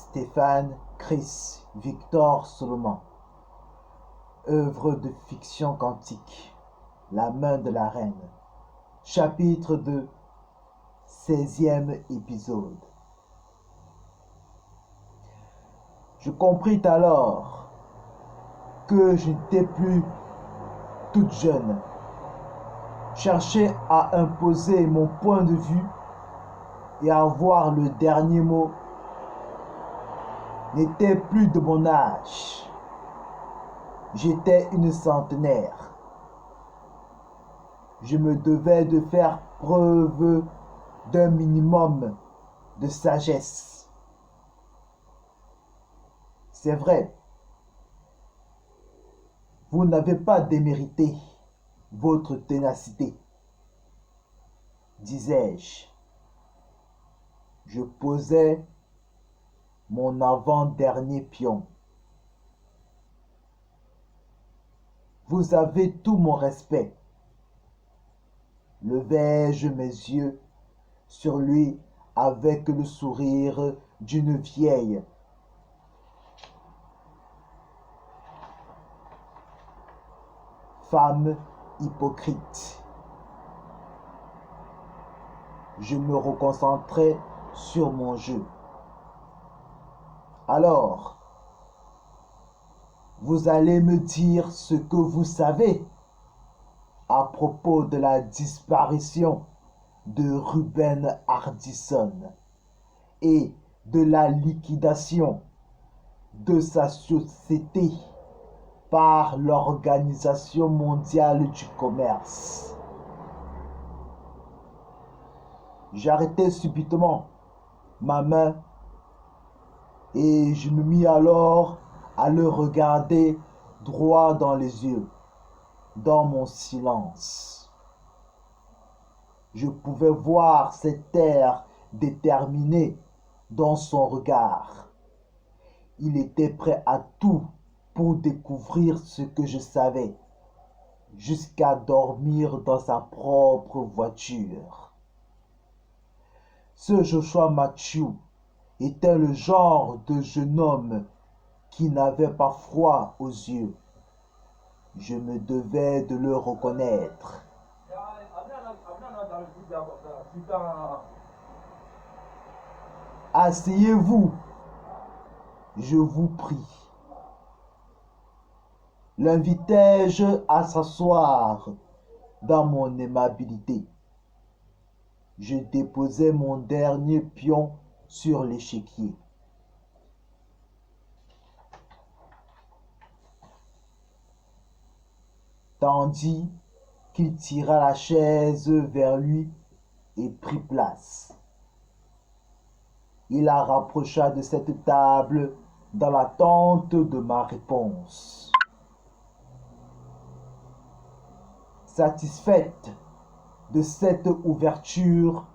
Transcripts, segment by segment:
Stéphane Chris Victor Solomon. Œuvre de fiction quantique. La main de la reine. Chapitre 2. 16e épisode. Je compris alors que je n'étais plus toute jeune. Chercher à imposer mon point de vue et à avoir le dernier mot n'était plus de mon âge. J'étais une centenaire. Je me devais de faire preuve d'un minimum de sagesse. C'est vrai, vous n'avez pas démérité votre ténacité, disais-je. Je posais mon avant-dernier pion. Vous avez tout mon respect. Levai-je mes yeux sur lui avec le sourire d'une vieille. Femme hypocrite. Je me reconcentrai sur mon jeu. Alors, vous allez me dire ce que vous savez à propos de la disparition de Ruben Hardison et de la liquidation de sa société par l'Organisation mondiale du commerce. J'arrêtai subitement ma main et je me mis alors à le regarder droit dans les yeux, dans mon silence. Je pouvais voir cet air déterminé dans son regard. Il était prêt à tout pour découvrir ce que je savais, jusqu'à dormir dans sa propre voiture. Ce Joshua Matthew était le genre de jeune homme qui n'avait pas froid aux yeux. Je me devais de le reconnaître. Asseyez-vous, je vous prie. L'invitai-je à s'asseoir dans mon aimabilité. Je déposai mon dernier pion sur l'échiquier. Tandis qu'il tira la chaise vers lui et prit place. Il la rapprocha de cette table dans l'attente de ma réponse. Satisfaite de cette ouverture,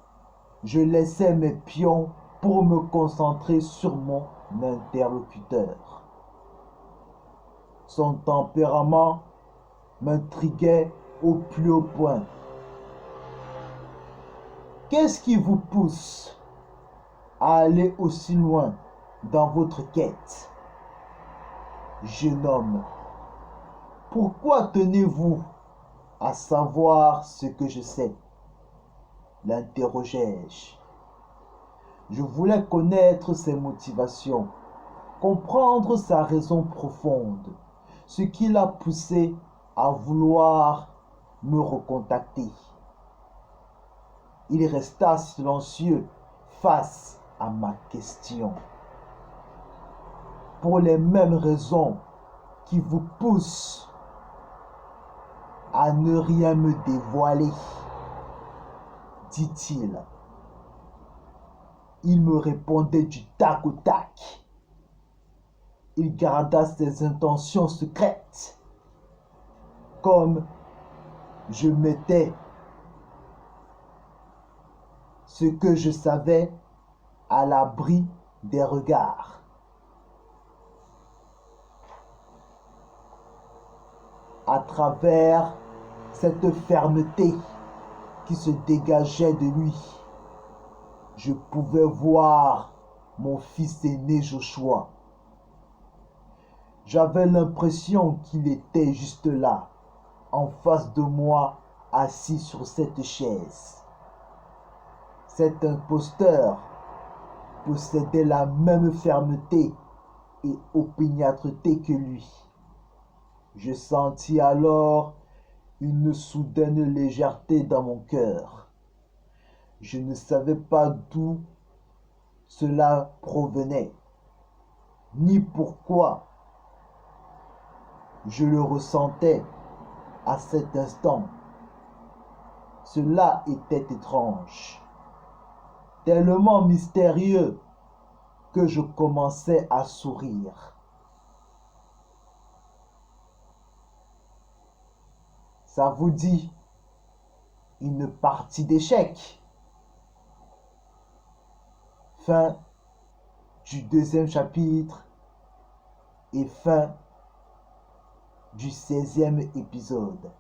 je laissai mes pions pour me concentrer sur mon interlocuteur. Son tempérament m'intriguait au plus haut point. Qu'est-ce qui vous pousse à aller aussi loin dans votre quête, jeune homme? Pourquoi tenez-vous à savoir ce que je sais? L'interrogeai-je. Je voulais connaître ses motivations, comprendre sa raison profonde, ce qui l'a poussé à vouloir me recontacter. Il resta silencieux face à ma question. Pour les mêmes raisons qui vous poussent à ne rien me dévoiler, dit-il. Il me répondait du tac au tac. Il garda ses intentions secrètes, comme je mettais ce que je savais à l'abri des regards. À travers cette fermeté qui se dégageait de lui, je pouvais voir mon fils aîné Joshua. J'avais l'impression qu'il était juste là, en face de moi, assis sur cette chaise. Cet imposteur possédait la même fermeté et opiniâtreté que lui. Je sentis alors une soudaine légèreté dans mon cœur. Je ne savais pas d'où cela provenait, ni pourquoi je le ressentais à cet instant. Cela était étrange, tellement mystérieux que je commençais à sourire. Ça vous dit une partie d'échecs? Fin du deuxième chapitre et fin du 16e épisode.